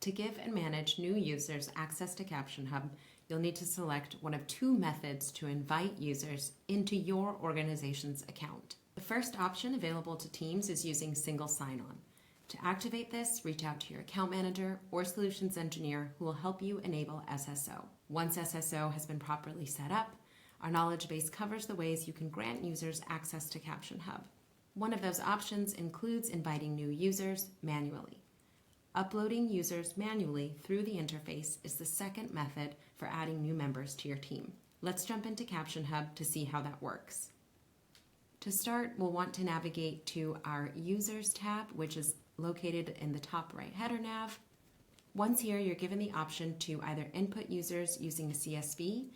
To give and manage new users access to CaptionHub, you'll need to select one of two methods to invite users into your organization's account. The first option available to teams is using single sign-on. To activate this, reach out to your account manager or solutions engineer who will help you enable SSO. Once SSO has been properly set up, our knowledge base covers the ways you can grant users access to CaptionHub. One of those options includes inviting new users manually. Uploading users manually through the interface is the second method for adding new members to your team. Let's jump into CaptionHub to see how that works. To start, we'll want to navigate to our Users tab, which is located in the top right header nav. Once here, you're given the option to either input users using a CSV,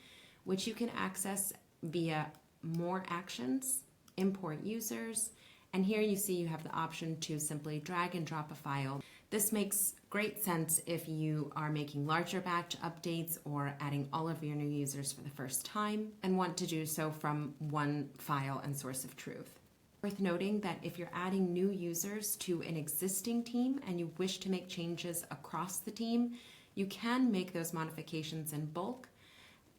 which you can access via More Actions, Import Users, and here you see you have the option to simply drag and drop a file. This makes great sense if you are making larger batch updates or adding all of your new users for the first time and want to do so from one file and source of truth. Worth noting that if you're adding new users to an existing team and you wish to make changes across the team, you can make those modifications in bulk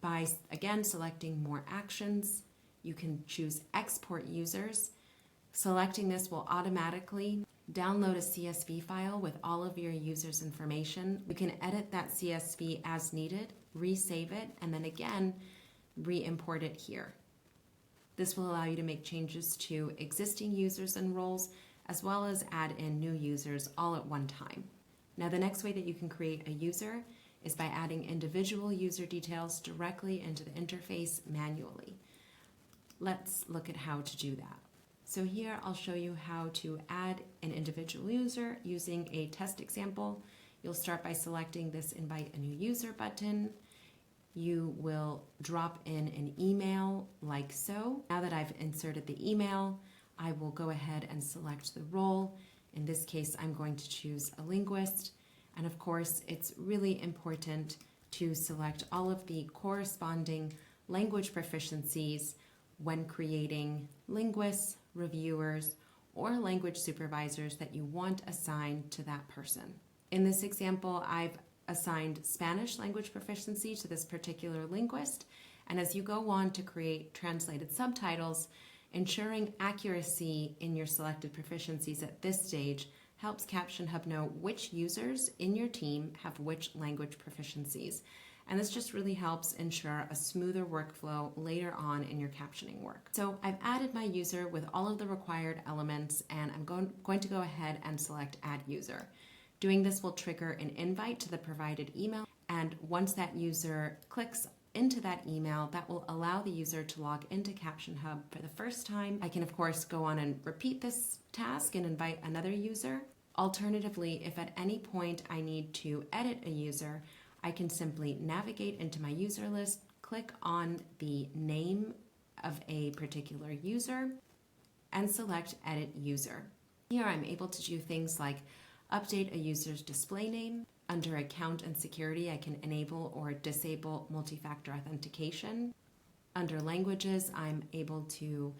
by, again, selecting More Actions. You can choose Export Users. Selecting this will automatically download a CSV file with all of your users' information. You can edit that CSV as needed, resave it, and then again, re-import it here. This will allow you to make changes to existing users and roles, as well as add in new users all at one time. Now, the next way that you can create a user is by adding individual user details directly into the interface manually. Let's look at how to do that. So here I'll show you how to add an individual user using a test example. You'll start by selecting this Invite a New User button. You will drop in an email like so. Now that I've inserted the email, I will go ahead and select the role. In this case, I'm going to choose a linguist. And of course, it's really important to select all of the corresponding language proficiencies when creating linguists, reviewers, or language supervisors that you want assigned to that person. In this example, I've assigned Spanish language proficiency to this particular linguist, and as you go on to create translated subtitles, ensuring accuracy in your selected proficiencies at this stage helps CaptionHub know which users in your team have which language proficiencies. And this just really helps ensure a smoother workflow later on in your captioning work. So I've added my user with all of the required elements, and I'm going to go ahead and select Add User. Doing this will trigger an invite to the provided email, and once that user clicks into that email, that will allow the user to log into CaptionHub for the first time. I can, of course, go on and repeat this task and invite another user. Alternatively, if at any point I need to edit a user, I can simply navigate into my user list, click on the name of a particular user, and select Edit User. Here I'm able to do things like update a user's display name. Under Account and Security, I can enable or disable multi-factor authentication. Under Languages, I'm able to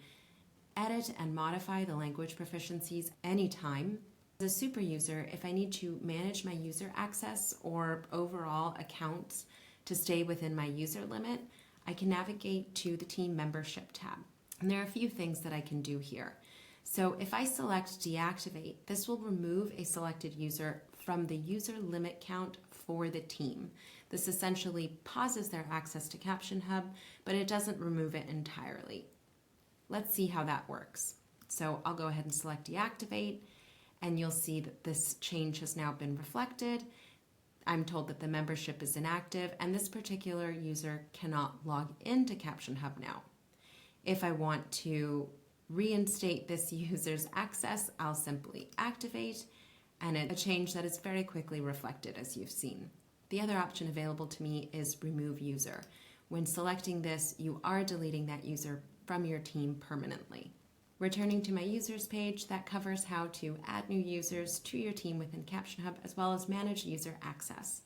edit and modify the language proficiencies anytime. As a super user, if I need to manage my user access or overall accounts to stay within my user limit, I can navigate to the Team Membership tab. And there are a few things that I can do here. So if I select Deactivate, this will remove a selected user from the user limit count for the team. This essentially pauses their access to CaptionHub, but it doesn't remove it entirely. Let's see how that works. So I'll go ahead and select Deactivate, and you'll see that this change has now been reflected. I'm told that the membership is inactive, and this particular user cannot log into CaptionHub now. If I want to reinstate this user's access, I'll simply activate, and a change that is very quickly reflected, as you've seen. The other option available to me is Remove User. When selecting this, you are deleting that user from your team permanently. Returning to my users page, that covers how to add new users to your team within CaptionHub, as well as manage user access.